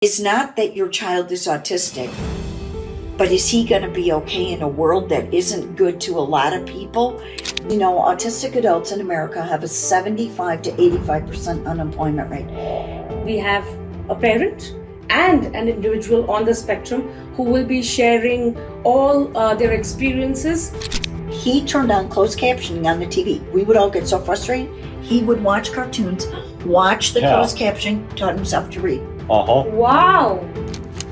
is not that your child is autistic, but is he going to be okay in a world that isn't good to a lot of people? You know, autistic adults in America have a 75 to 85% unemployment rate. We have a parent and an individual on the spectrum who will be sharing all their experiences. He turned on closed captioning on the TV. We would all get so frustrated. He would watch cartoons, watch the closed captioning, taught himself to read. Wow!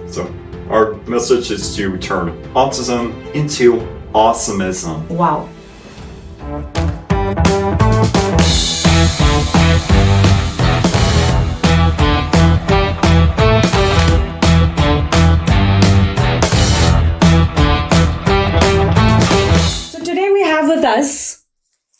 So our message is to turn autism into awesomism. Wow. So today we have with us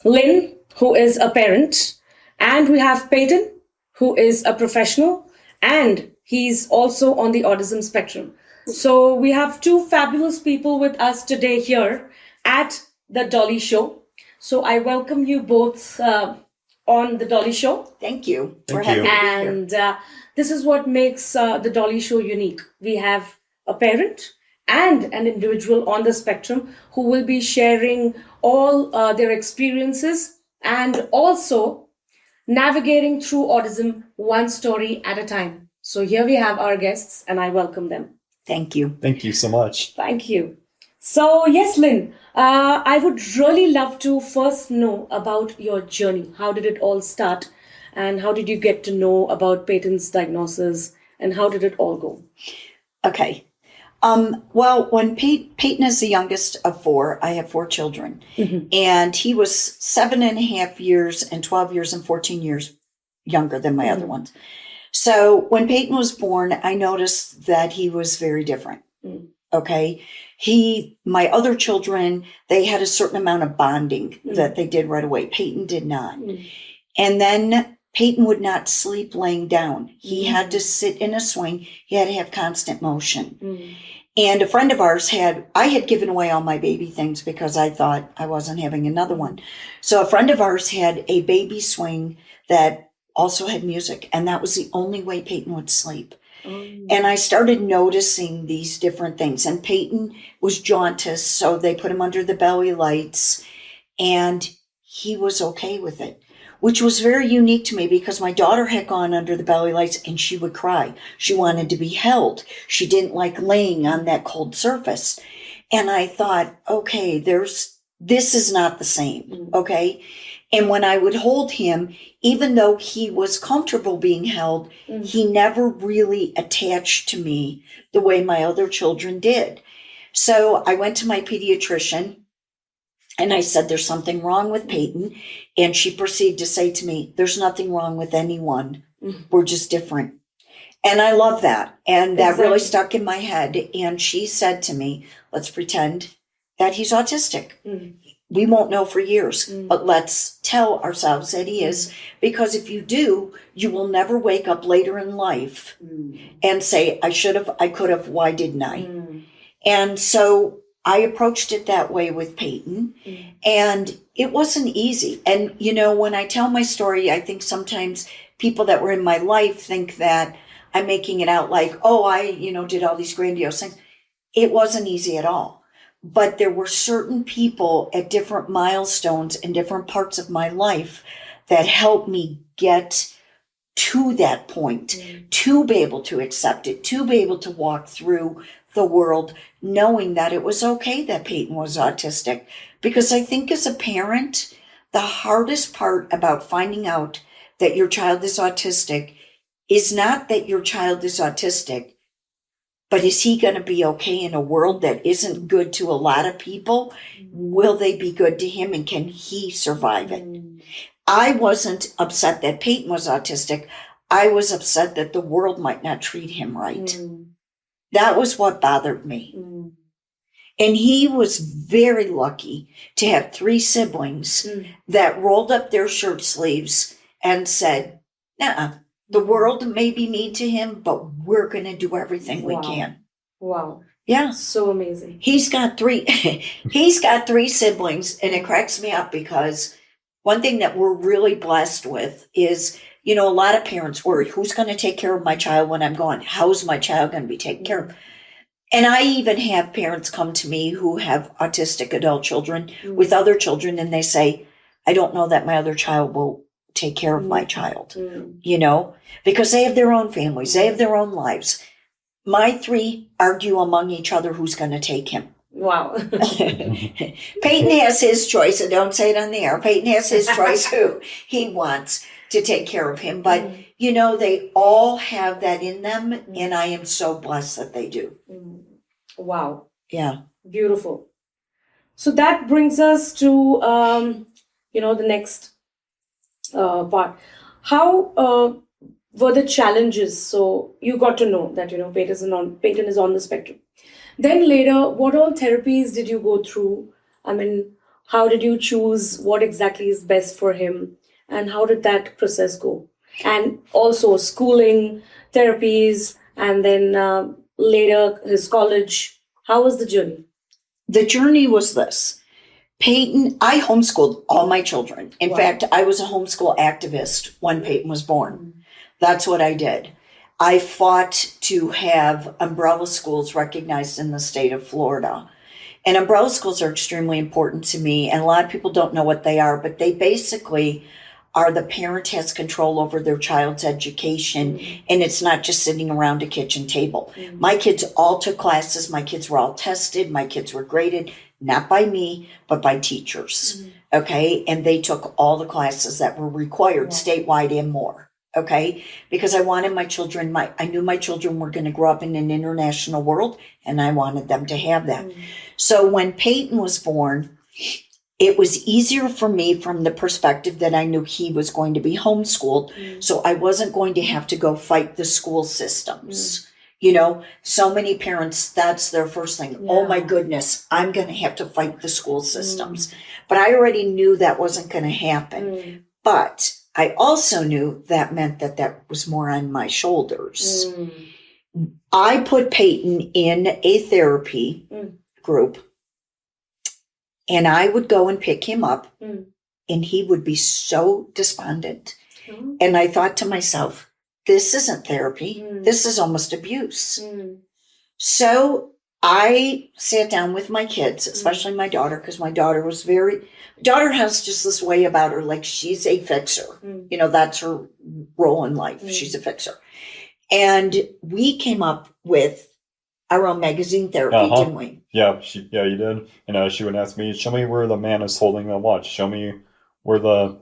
Lynne, who is a parent, and we have Peyton, who is a professional, and he's also on the autism spectrum. So we have two fabulous people with us today here at the Dolly Show. So I welcome you both on the Dolly Show. Thank you for Thank having you. me here. And this is what makes the Dolly Show unique. We have a parent and an individual on the spectrum who will be sharing all their experiences and also navigating through autism one story at a time. So here we have our guests and I welcome them. Thank you. Thank you so much. Thank you. So yes, Lynne, I would really love to first know about your journey. How did it all start? And how did you get to know about Peyton's diagnosis? And how did it all go? Okay. Well, when Peyton is the youngest of four, I have four children. Mm-hmm. And he was 7.5 years and 12 years and 14 years younger than my other ones. So when Peyton was born, I noticed that he was very different. Okay. My other children, they had a certain amount of bonding that they did right away. Peyton did not. And then Peyton would not sleep laying down. He had to sit in a swing. He had to have constant motion. And a friend of ours I had given away all my baby things because I thought I wasn't having another one. So a friend of ours had a baby swing that also had music, and that was the only way Peyton would sleep. And I started noticing these different things. And Peyton was jaundice, so they put him under the belly lights, and he was okay with it, which was very unique to me because my daughter had gone under the belly lights and she would cry. She wanted to be held. She didn't like laying on that cold surface. And I thought, okay, this is not the same, okay? And when I would hold him, even though he was comfortable being held, he never really attached to me the way my other children did. So I went to my pediatrician and I said, there's something wrong with Peyton. And she proceeded to say to me, there's nothing wrong with anyone. We're just different. And I love that. And that really stuck in my head. And she said to me, let's pretend that he's autistic. We won't know for years, but let's tell ourselves that he is, because if you do, you will never wake up later in life and say, I should have, I could have, why didn't I? And so I approached it that way with Peyton, and it wasn't easy. And, you know, when I tell my story, I think sometimes people that were in my life think that I'm making it out like, oh, I, did all these grandiose things. It wasn't easy at all. But there were certain people at different milestones in different parts of my life that helped me get to that point, to be able to accept it, to be able to walk through the world knowing that it was okay that Peyton was autistic. Because I think as a parent, the hardest part about finding out that your child is autistic is not that your child is autistic, but is he going to be okay in a world that isn't good to a lot of people? Will they be good to him, and can he survive it? I wasn't upset that Peyton was autistic. I was upset that the world might not treat him right. That was what bothered me. And he was very lucky to have 3 siblings that rolled up their shirt sleeves and said, nah, the world may be mean to him, but we're going to do everything we can. Wow. Yeah. So amazing. He's got 3 siblings, and it cracks me up because one thing that we're really blessed with is, You know, a lot of parents worry, who's going to take care of my child when I'm gone? How's my child going to be taken care of? And I even have parents come to me who have autistic adult children with other children, and they say, I don't know that my other child will take care of my child, you know, because they have their own families, they have their own lives. My 3 argue among each other who's going to take him. Wow. Peyton has his choice, and don't say it on the air. Peyton has his choice who he wants to take care of him. But, you know, they all have that in them, and I am so blessed that they do. Wow. Yeah. Beautiful. So that brings us to, the next part. How were the challenges? So you got to know that, Peyton is on the spectrum. Then later, what all therapies did you go through? I mean, how did you choose what exactly is best for him? And how did that process go? And also schooling, therapies, and then later his college. How was the journey? The journey was this. Peyton, I homeschooled all my children. In fact, I was a homeschool activist when Peyton was born. That's what I did. I fought to have umbrella schools recognized in the state of Florida. And umbrella schools are extremely important to me. And a lot of people don't know what they are, but they basically are the parent has control over their child's education. And it's not just sitting around a kitchen table. My kids all took classes. My kids were all tested. My kids were graded, not by me, but by teachers. Okay. And they took all the classes that were required statewide and more. Okay, because I wanted my children, I knew my children were going to grow up in an international world, and I wanted them to have that. So when Peyton was born, it was easier for me from the perspective that I knew he was going to be homeschooled. So I wasn't going to have to go fight the school systems. You know, so many parents, that's their first thing. Oh my goodness, I'm going to have to fight the school systems. But I already knew that wasn't going to happen. But I also knew that meant that was more on my shoulders. I put Peyton in a therapy group, and I would go and pick him up, and he would be so despondent. And I thought to myself, this isn't therapy. This is almost abuse. So I sat down with my kids, especially my daughter, because my daughter has just this way about her, like she's a fixer. You know, that's her role in life. She's a fixer. And we came up with our own magazine therapy, didn't we? Yeah, you did. And she would ask me, show me where the man is holding the watch. Show me where the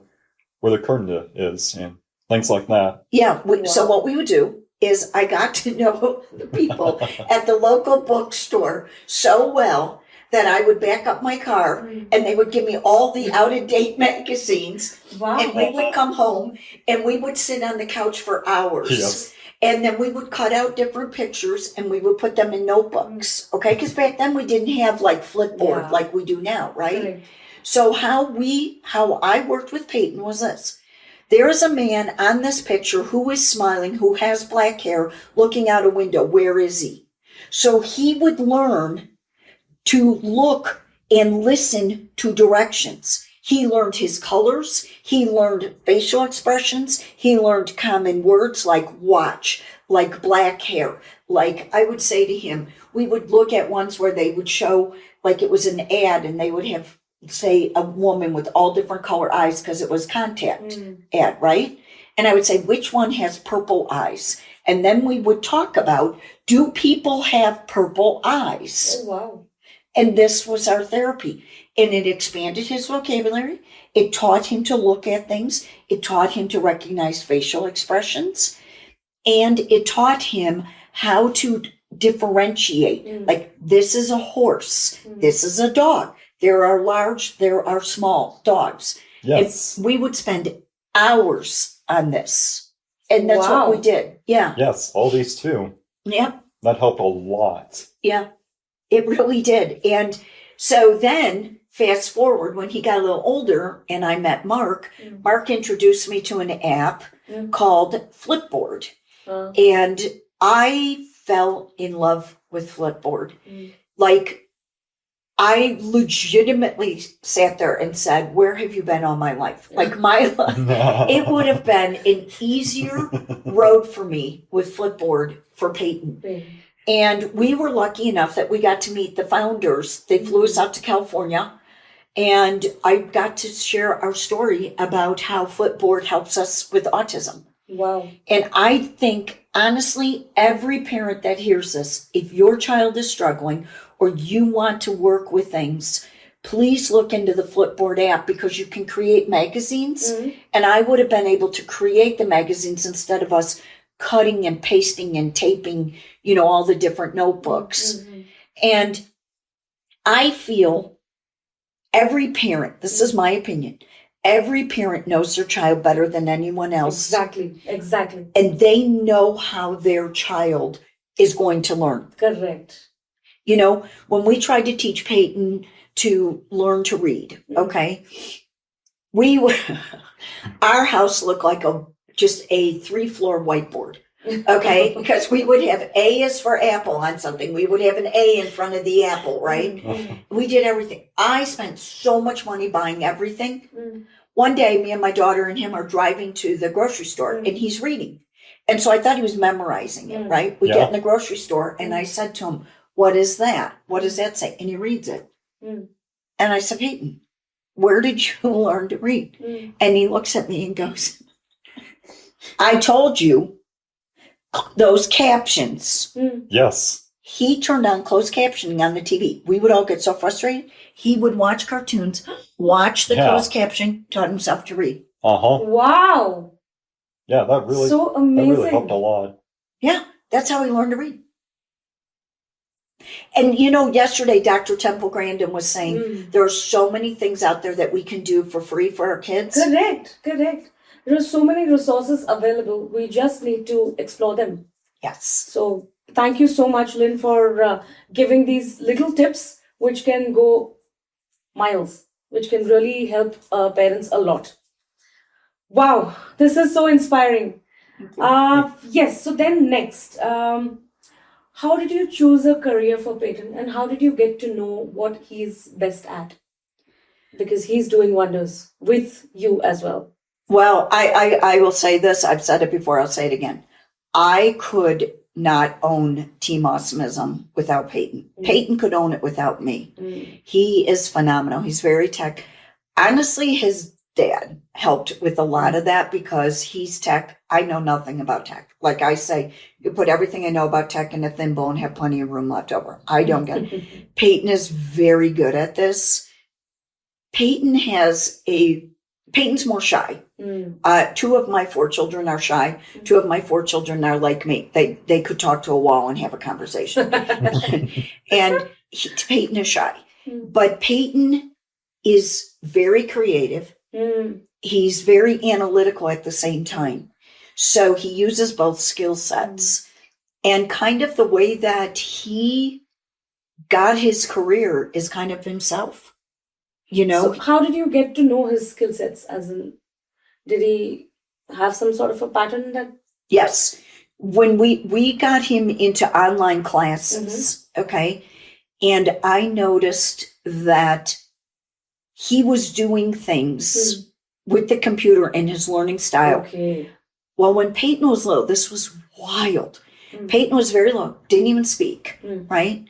curtain is, and things like that. Yeah. So what we would do is I got to know the people at the local bookstore so well that I would back up my car and they would give me all the out-of-date magazines. And we would come home and we would sit on the couch for hours. Yes. And then we would cut out different pictures and we would put them in notebooks. Okay? Because back then we didn't have like Flipboard like we do now, right? So how I worked with Peyton was this. There is a man on this picture who is smiling, who has black hair, looking out a window. Where is he? So he would learn to look and listen to directions. He learned his colors. He learned facial expressions. He learned common words like watch, like black hair. Like I would say to him, we would look at ones where they would show, like it was an ad and they would have, say, a woman with all different color eyes because it was contact ad, right? And I would say, which one has purple eyes? And then we would talk about, do people have purple eyes? Oh, wow. And this was our therapy. And it expanded his vocabulary. It taught him to look at things. It taught him to recognize facial expressions. And it taught him how to differentiate. Like, this is a horse. This is a dog. There are large, there are small dogs. Yes. And we would spend hours on this. And that's what we did. Yeah. Yes, all these too. Yep. That helped a lot. Yeah. It really did. And so then, fast forward, when he got a little older and I met Mark, Mark introduced me to an app called Flipboard. And I fell in love with Flipboard. Like, I legitimately sat there and said, where have you been all my life? Like it would have been an easier road for me with Flipboard for Peyton. And we were lucky enough that we got to meet the founders. They flew us out to California, and I got to share our story about how Flipboard helps us with autism. Wow. And I think, honestly, every parent that hears this, if your child is struggling or you want to work with things, please look into the Flipboard app, because you can create magazines. And I would have been able to create the magazines instead of us cutting and pasting and taping, all the different notebooks. And I feel every parent, this is my opinion, every parent knows their child better than anyone else. Exactly. And they know how their child is going to learn. Correct. When we tried to teach Peyton to learn to read, okay, our house looked like just a 3-floor whiteboard. Okay, because we would have A is for apple on something. We would have an A in front of the apple, right? We did everything. I spent so much money buying everything. One day, me and my daughter and him are driving to the grocery store, and he's reading. And so I thought he was memorizing it, right? We get in the grocery store, and I said to him, what is that? What does that say? And he reads it. And I said, Peyton, where did you learn to read? And he looks at me and goes, I told you. Those captions. Yes. He turned on closed captioning on the TV. We would all get so frustrated. He would watch cartoons, watch the closed caption, taught himself to read. Wow. Yeah, that really, so amazing. that really helped a lot. Yeah, that's how he learned to read. And yesterday Dr. Temple Grandin was saying there are so many things out there that we can do for free for our kids. Correct. There are so many resources available. We just need to explore them. Yes. So thank you so much, Lynne, for giving these little tips, which can go miles, which can really help parents a lot. Wow, this is so inspiring. Yes, so then next, how did you choose a career for Peyton, and how did you get to know what he's best at? Because he's doing wonders with you as well. Well, I will say this. I've said it before. I'll say it again. I could not own Team Awesomism without Peyton. Peyton could own it without me. He is phenomenal. He's very tech. Honestly, his dad helped with a lot of that because he's tech. I know nothing about tech. Like I say, you put everything I know about tech in a thin bowl and have plenty of room left over. I don't get it. Peyton is very good at this. Peyton's more shy. 2 of my 4 children are shy. 2 of my 4 children are like me. They could talk to a wall and have a conversation. And Peyton is shy. But Peyton is very creative. He's very analytical at the same time. So he uses both skill sets. And kind of the way that he got his career is kind of himself. So how did you get to know his skill sets? As in, did he have some sort of a pattern that? Yes. When we got him into online classes, okay, and I noticed that he was doing things with the computer in his learning style. Okay. Well, when Peyton was little, this was wild. Peyton was very low, didn't even speak, right?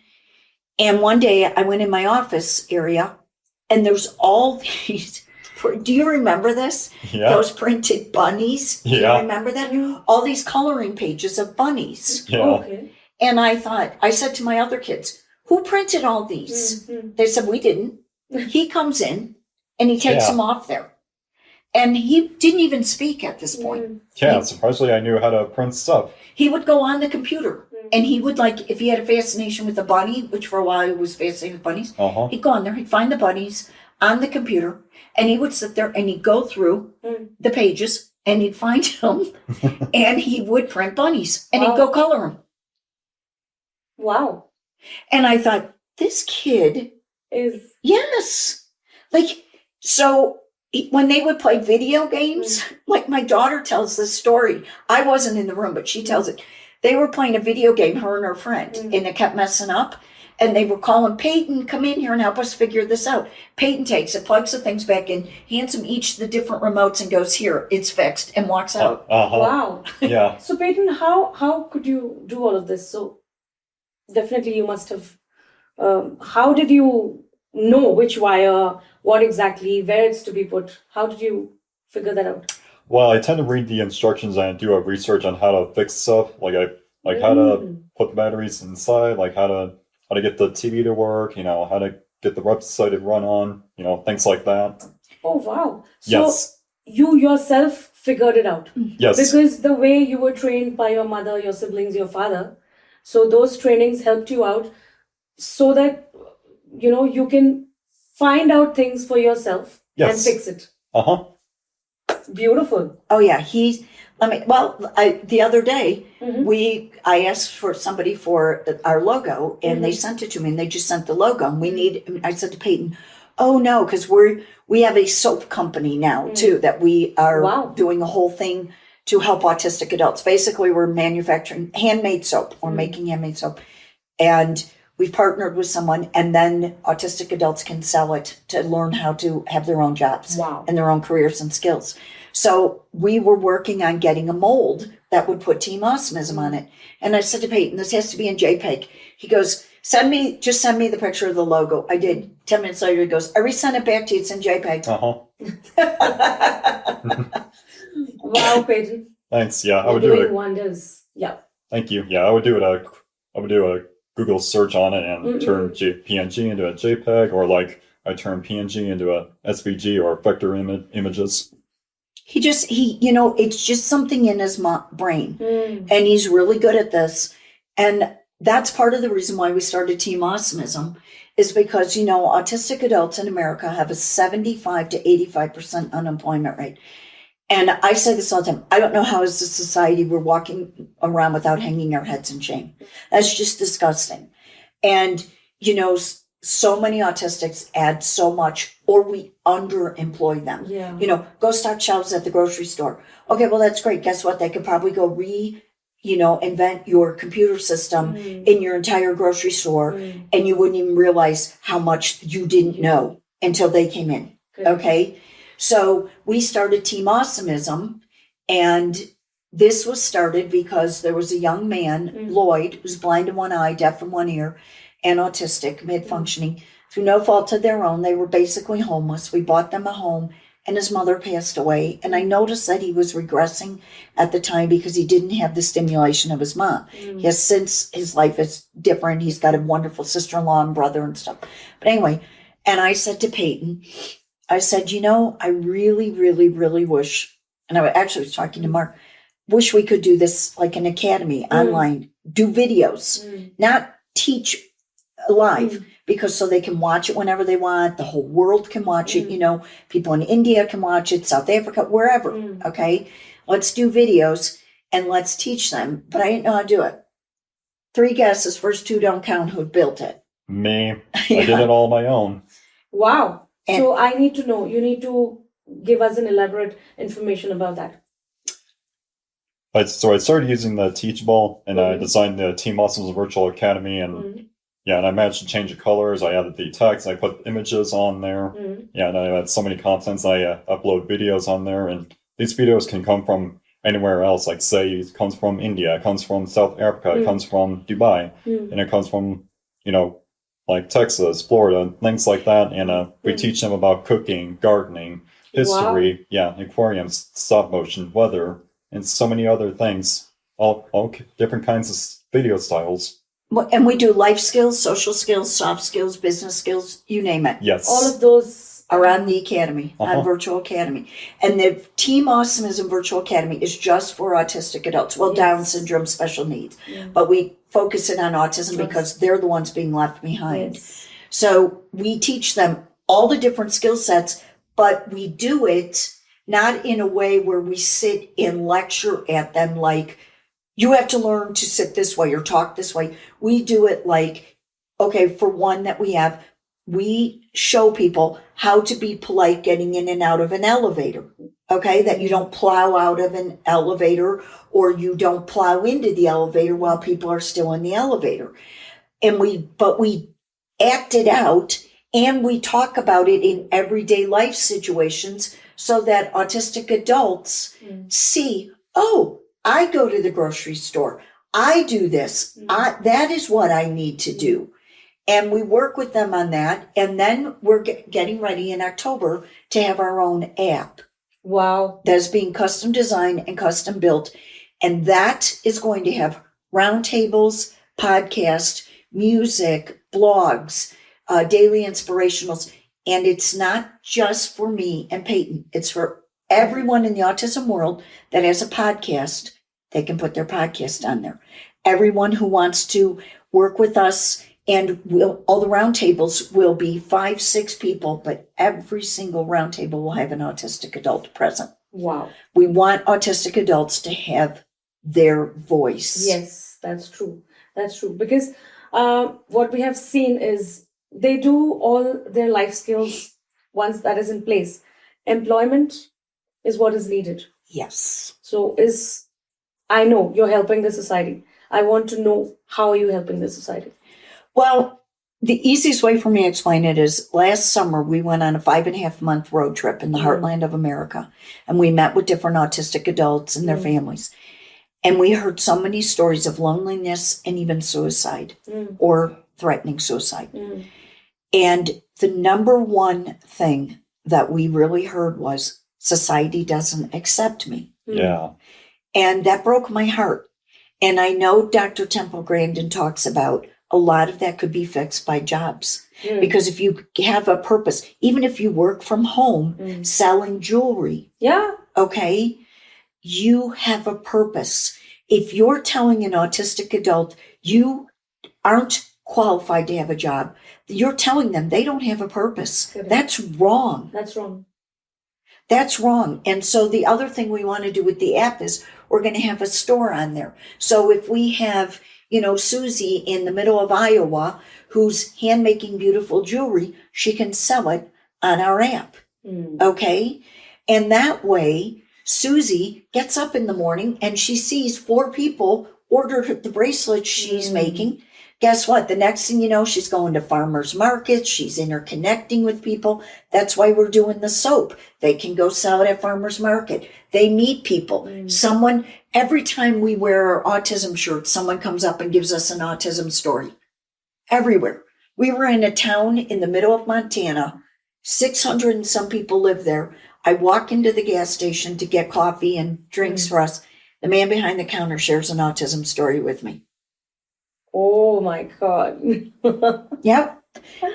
And one day I went in my office area, and there's all these, do you remember this? Yeah. Those printed bunnies. Do you remember that? All these coloring pages of bunnies. Yeah. Okay. And I said to my other kids, who printed all these? They said, we didn't. He comes in and he takes them off there. And he didn't even speak at this point. Yeah, surprisingly I knew how to print stuff. He would go on the computer and he would, like, if he had a fascination with a bunny, which for a while he was fascinated with bunnies, he'd go on there, he'd find the bunnies on the computer, and he would sit there and he'd go through the pages and he'd find them and he would print bunnies and he'd go color them. Wow. And I thought, this kid is... Yes. Like, so when they would play video games, like my daughter tells this story. I wasn't in the room, but she tells it. They were playing a video game, her and her friend, and it kept messing up. And they were calling, Peyton, come in here and help us figure this out. Peyton takes it, plugs the things back in, hands them each the different remotes and goes, here, it's fixed, and walks out. Wow. Yeah. So Peyton, how could you do all of this? So definitely you must have, how did you know which wire, what exactly, where it's to be put? How did you figure that out? Well, I tend to read the instructions and do a research on how to fix stuff. Like how to put the batteries inside, like how to get the TV to work, how to get the website to run on, things like that. Oh, wow. So Yes. you yourself figured it out. Yes. Because the way you were trained by your mother, your siblings, your father, so those trainings helped you out so that, you can find out things for yourself and Yes. fix it. Beautiful. Oh yeah, the other day I asked for somebody for our logo, and they sent it to me, and they just sent the logo. And I said to Peyton, "Oh no," because we have a soap company now too that we are doing a whole thing to help autistic adults. Basically, we're manufacturing handmade soap. We're making handmade soap, and we've partnered with someone, and then autistic adults can sell it to learn how to have their own jobs and their own careers and skills. So we were working on getting a mold that would put Team Awesomism on it. And I said to Peyton, this has to be in JPEG. He goes, send me the picture of the logo. I did. 10 minutes later, he goes, I resent it back to you. It's in JPEG. Wow, Peyton. Thanks. Yeah, I You're would do doing it. wonders. Yeah. Thank you. Yeah, I would do a Google search on it and turn PNG into a JPEG, or like I turn PNG into a SVG or vector images. It's just something in his brain, and he's really good at this. And that's part of the reason why we started Team Awesomism, is because, autistic adults in America have a 75 to 85% unemployment rate. And I say this all the time. I don't know how as a society we're walking around without hanging our heads in shame. That's just disgusting. And, so many autistics add so much, or we underemploy them. Yeah. Go stock shelves at the grocery store. Okay, well, that's great. Guess what? They could probably go invent your computer system in your entire grocery store, and you wouldn't even realize how much you didn't know until they came in. Good. Okay? So we started Team Awesomism, and this was started because there was a young man, Lloyd, who's blind in one eye, deaf in one ear, and autistic, mid-functioning. Through no fault of their own, they were basically homeless. We bought them a home, and his mother passed away. And I noticed that he was regressing at the time because he didn't have the stimulation of his mom. Yes, since his life is different. He's got a wonderful sister-in-law and brother and stuff. But anyway, and I said to Peyton, I said, I really, really, really wish, and I actually was talking to Mark, wish we could do this like an academy online, do videos, not teach live, because so they can watch it whenever they want. The whole world can watch it. People in India can watch it, South Africa, wherever. Okay. Let's do videos and let's teach them. But I didn't know how to do it. 3 guesses, first 2 don't count. Who built it? Me. I did it all on my own. Wow. So I need to know, you need to give us an elaborate information about that. So I started using the Teachable, and I designed the Team Awesomism Virtual Academy, and and I managed to change the colors. I added the text. I put images on there. And I had so many contents. I upload videos on there, and these videos can come from anywhere else. Like say it comes from India, it comes from South Africa, it comes from Dubai, and it comes from like Texas, Florida, things like that. And we teach them about cooking, gardening, history, aquariums, stop motion, weather, and so many other things. All different kinds of video styles. And we do life skills, social skills, soft skills, business skills, you name it. Yes. All of those are on the Academy, on Virtual Academy. And the Team Awesomism Virtual Academy is just for autistic adults. Well, Down syndrome, special needs. But we focus it on autism because they're the ones being left behind. So we teach them all the different skill sets, but we do it not in a way where we sit and lecture at them like, you have to learn to sit this way or talk this way. We do it like, okay, for one that we show people how to be polite getting in and out of an elevator. Okay, that you don't plow out of an elevator or you don't plow into the elevator while people are still in the elevator. but we act it out and we talk about it in everyday life situations so that autistic adults see, oh, I go to the grocery store. I do this. That is what I need to do. And we work with them on that. And then we're getting ready in October to have our own app. Wow. That's being custom designed and custom built. And that is going to have roundtables, podcasts, music, blogs, daily inspirationals. And it's not just for me and Peyton. It's for everyone in the autism world that has a podcast. They can put their podcast on there. Everyone who wants to work with us, and all the roundtables will be 5-6 people, but every single roundtable will have an autistic adult present. Wow. We want autistic adults to have their voice. Yes, that's true. That's true. Because what we have seen is they do all their life skills once that is in place. Employment is what is needed. Yes. So I know you're helping the society. I want to know, how are you helping the society? Well, the easiest way for me to explain it is last summer we went on a 5.5-month road trip in the heartland of America, and we met with different autistic adults and their families. And we heard so many stories of loneliness and even suicide or threatening suicide. And the number one thing that we really heard was, society doesn't accept me. Yeah. And that broke my heart. And I know Dr. Temple Grandin talks about a lot of that could be fixed by jobs. Because if you have a purpose, even if you work from home selling jewelry, okay, you have a purpose. If you're telling an autistic adult you aren't qualified to have a job, you're telling them they don't have a purpose. Correct. That's wrong. That's wrong. That's wrong. And so the other thing we want to do with the app is we're going to have a store on there. So if we have, Susie in the middle of Iowa who's hand making beautiful jewelry, she can sell it on our app. Okay. And that way, Susie gets up in the morning and she sees 4 people order the bracelets she's making. Guess what? The next thing you know, she's going to farmers markets. She's interconnecting with people. That's why we're doing the soap. They can go sell it at farmers market. They meet people. Every time we wear our autism shirts, someone comes up and gives us an autism story. Everywhere. We were in a town in the middle of Montana. 600 and some people live there. I walk into the gas station to get coffee and drinks for us. The man behind the counter shares an autism story with me. Oh my God. Yep.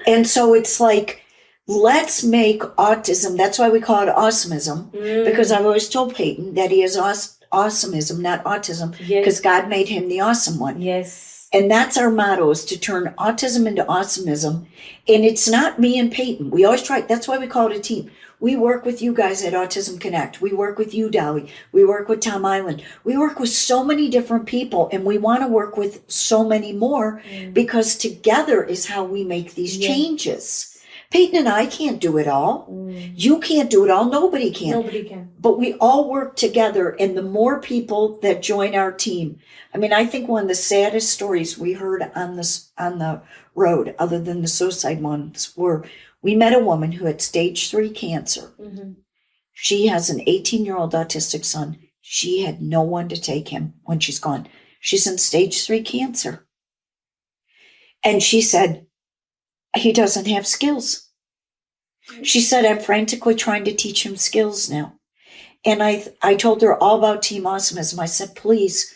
And so it's like, let's make autism, that's why we call it Awesomism, because I've always told Peyton that he is Awesomism, not autism, because God made him the awesome one. Yes. And that's our motto, is to turn autism into awesomism. And it's not me and Peyton. We always try, that's why we call it a team. We work with you guys at Autism Connect. We work with you, Dolly. We work with Tom Island. We work with so many different people, and we want to work with so many more because together is how we make these changes. Peyton and I can't do it all. You can't do it all. Nobody can. Nobody can. But we all work together, and the more people that join our team. I mean, I think one of the saddest stories we heard on the road, other than the suicide ones, were we met a woman who had stage 3 cancer. She has an 18-year-old autistic son. She had no one to take him when she's gone. She's in stage 3 cancer. And she said, he doesn't have skills. She said, I'm frantically trying to teach him skills now. And I told her all about Team Awesomism. I said, please,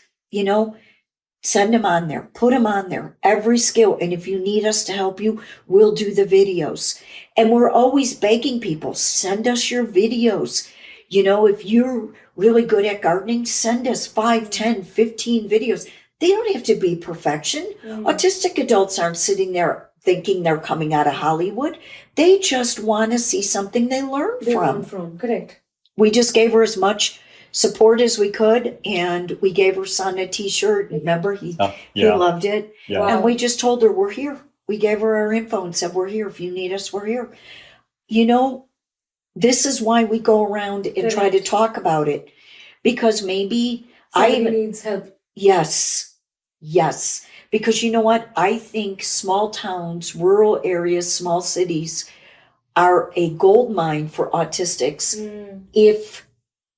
send him on there, put him on there, every skill. And if you need us to help you, we'll do the videos. And we're always begging people, send us your videos. If you're really good at gardening, send us 5, 10, 15 videos. They don't have to be perfection. Autistic adults aren't sitting there thinking they're coming out of Hollywood. They just want to see something they learn from. Correct. We just gave her as much support as we could, and we gave her son a t-shirt. Remember, he loved it. Yeah. And we just told her, we're here. We gave her our info and said, we're here. If you need us, we're here. This is why we go around and try to talk about it, because maybe somebody needs help. Yes. Because you know what? I think small towns, rural areas, small cities are a gold mine for autistics if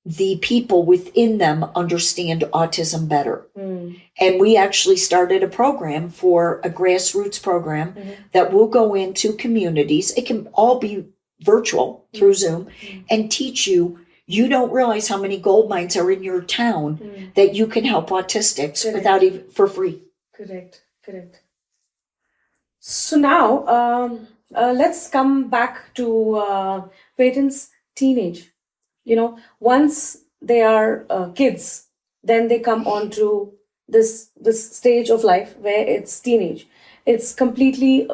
the people within them understand autism better. And we actually started a program for a grassroots program that will go into communities. It can all be virtual through Zoom and teach you. You don't realize how many gold mines are in your town that you can help autistics without even for free. Correct. So now, let's come back to Peyton's teenage. Once they are kids, then they come on to this stage of life where it's teenage. It's completely,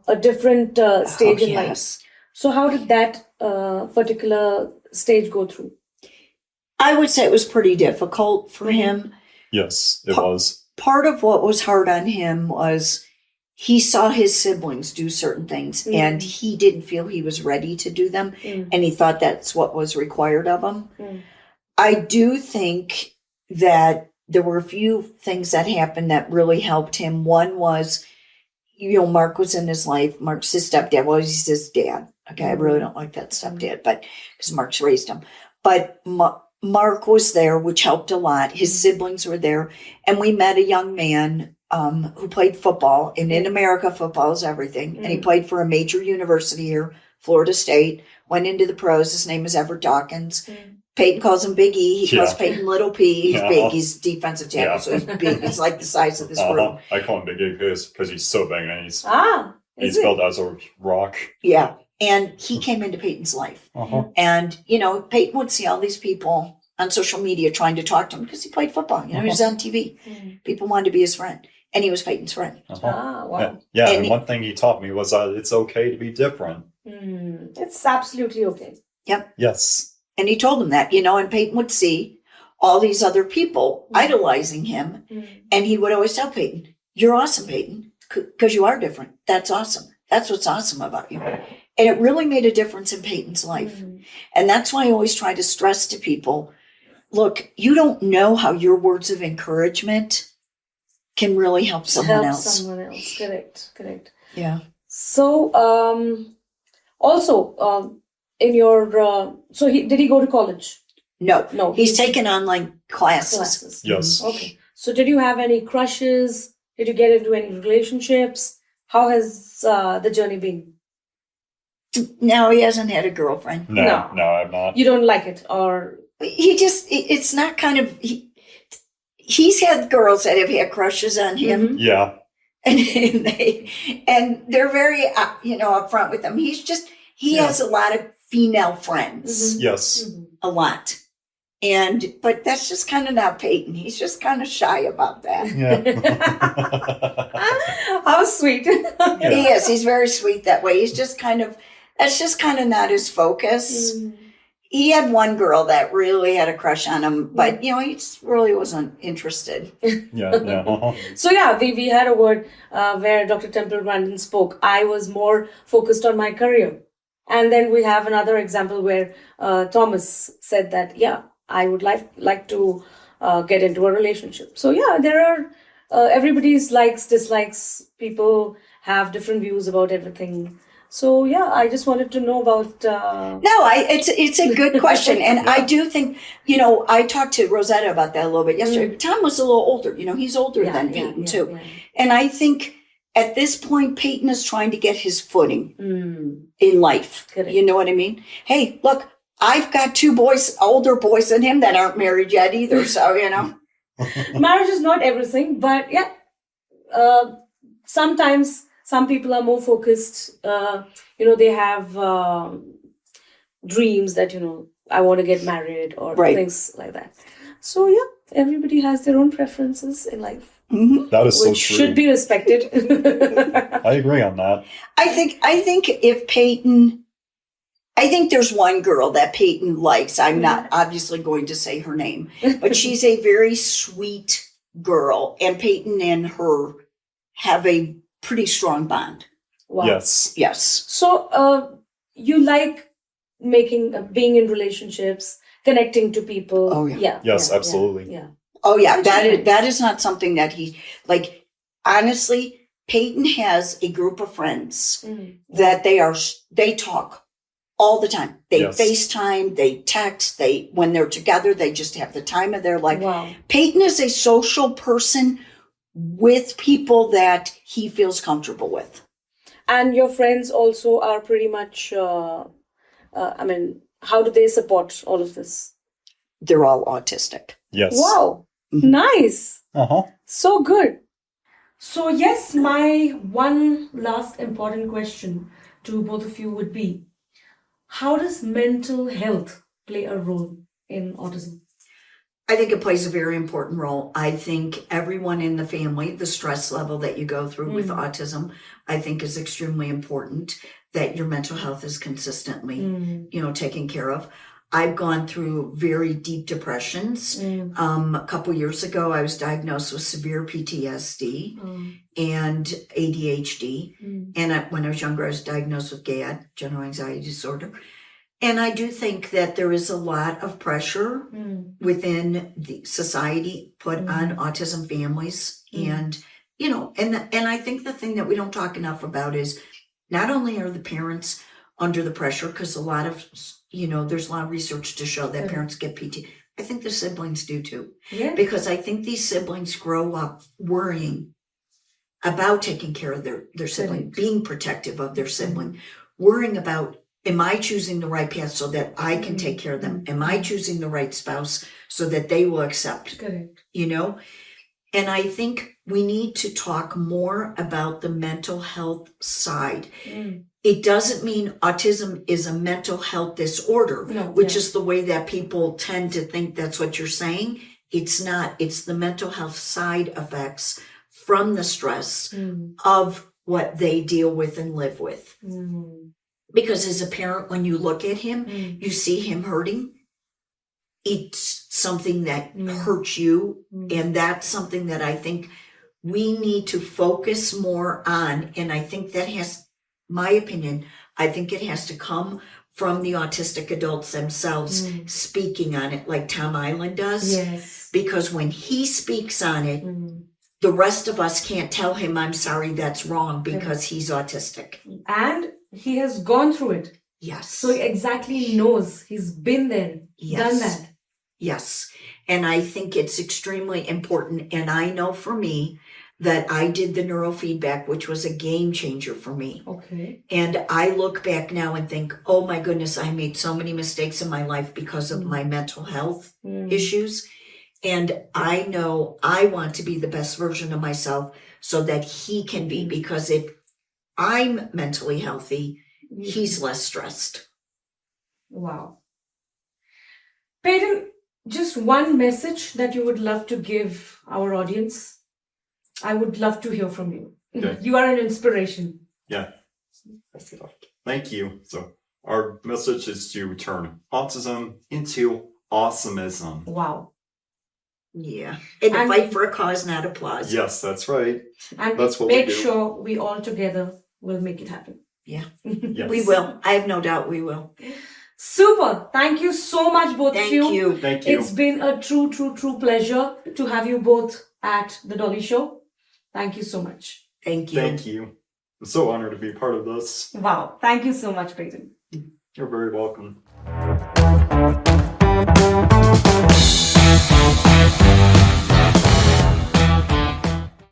a different stage in life. So how did that particular stage go through? I would say it was pretty difficult for him. Yes, it was. Part of what was hard on him was he saw his siblings do certain things and he didn't feel he was ready to do them. And he thought that's what was required of him. I do think that there were a few things that happened that really helped him. One was, Mark was in his life. Mark's his stepdad. Well, he's his dad. Okay, I really don't like that stepdad, but because Mark's raised him. But Mark was there, which helped a lot. His siblings were there. And we met a young man who played football. And in America, football is everything. And he played for a major university here, Florida State, went into the pros. His name is Everett Dawkins. Peyton calls him Big E. He calls Peyton Little P. He's big. He's defensive tackle, so he's big. He's like the size of this room. I call him Big E because he's so big and he's it? built as a rock. Yeah. And he came into Peyton's life. And, Peyton would see all these people on social media trying to talk to him because he played football. He was on TV. People wanted to be his friend. And he was Peyton's friend. Wow. Yeah, and one thing he taught me was that it's okay to be different. It's absolutely okay. Yep. Yes. And he told him that, and Peyton would see all these other people idolizing him. And he would always tell Peyton, "You're awesome, Peyton, because you are different. That's awesome. That's what's awesome about you." And it really made a difference in Peyton's life. And that's why I always try to stress to people, look, you don't know how your words of encouragement can really help someone else. Correct. Yeah. So, also, in your, did he go to college? No. He's taken online classes. Yes. Okay. So did you have any crushes? Did you get into any relationships? How has the journey been? No, he hasn't had a girlfriend. No, I'm not. You don't like it, or it's not kind of, he's had girls that have had crushes on him. Yeah. And they're very, upfront with him. He has a lot of female friends. Yes. A lot. But that's just kind of not Peyton. He's just kind of shy about that. Yeah. How sweet. He is. He's very sweet that way. That's just kind of not his focus. He had one girl that really had a crush on him, but, he just really wasn't interested. Yeah. So, we had a word where Dr. Temple Grandin spoke. I was more focused on my career. And then we have another example where Thomas said that, I would like to get into a relationship. So, there are everybody's likes, dislikes. People have different views about everything. So, I just wanted to know about... it's a good question. And I do think, I talked to Rosetta about that a little bit yesterday. Tom was a little older. He's older than Peyton, too. Yeah. And I think at this point, Peyton is trying to get his footing in life. Correct. You know what I mean? Hey, look, I've got two older boys than him that aren't married yet either. So, Marriage is not everything, but sometimes some people are more focused. They have dreams that, I want to get married or things like that. So, everybody has their own preferences in life. That is so true. Which should be respected. I agree on that. I think if Peyton... I think there's one girl that Peyton likes. I'm not obviously going to say her name, but she's a very sweet girl. And Peyton and her have a pretty strong bond. Wow. Yes. So you like being in relationships, connecting to people. Oh, yeah. Yes, absolutely. Yeah. Oh, yeah. That is not something that he, like, honestly, Peyton has a group of friends Mm. that they talk all the time. They Yes. FaceTime, they text, when they're together, they just have the time of their life. Wow. Peyton is a social person with people that he feels comfortable with. And your friends also are pretty much, how do they support all of this? They're all autistic. Yes. Wow. Mhm. Nice. Uh-huh. So good. So, yes, my one last important question to both of you would be, how does mental health play a role in autism? I think it plays a very important role. I think everyone in the family, the stress level that you go through with autism, I think is extremely important, that your mental health is consistently, taken care of. I've gone through very deep depressions. A couple years ago, I was diagnosed with severe PTSD and ADHD. And when I was younger, I was diagnosed with GAD, general anxiety disorder. And I do think that there is a lot of pressure within the society put on autism families. And, and I think the thing that we don't talk enough about is not only are the parents under the pressure, because a lot of, there's a lot of research to show that parents get PT. I think the siblings do too. Yeah. Because I think these siblings grow up worrying about taking care of their sibling, being protective of their sibling, worrying about, am I choosing the right path so that I can take care of them? Am I choosing the right spouse so that they will accept? Correct. And I think we need to talk more about the mental health side. It doesn't mean autism is a mental health disorder, which is the way that people tend to think that's what you're saying. It's not. It's the mental health side effects from the stress of what they deal with and live with. Because as a parent, when you look at him, you see him hurting. It's something that hurts you. And that's something that I think we need to focus more on. And I think that my opinion, I think it has to come from the autistic adults themselves speaking on it like Tom Island does. Yes. Because when he speaks on it, the rest of us can't tell him, I'm sorry, that's wrong, because he's autistic. And he has gone through it. Yes. So he exactly knows. He's been there, done that. Yes. And I think it's extremely important. And I know for me that I did the neurofeedback, which was a game changer for me. Okay. And I look back now and think, oh my goodness, I made so many mistakes in my life because of my mental health issues. And I know I want to be the best version of myself so that he can be, because if I'm mentally healthy, he's less stressed. Wow. Peyton, just one message that you would love to give our audience. I would love to hear from you. Okay. You are an inspiration. Yeah. Thank you. So our message is to turn autism into awesomism. Wow. Yeah. And fight for a cause, not applause. Yes, that's right. And That's what we make do. sure we all together will make it happen. Yeah. Yes. We will. I have no doubt we will. Super. Thank you so much, both of you. Thank you. Thank you. It's been a true pleasure to have you both at the Dolly Show. Thank you so much. Thank you. Thank you. I'm so honored to be part of this. Wow. Thank you so much, Peyton. You're very welcome.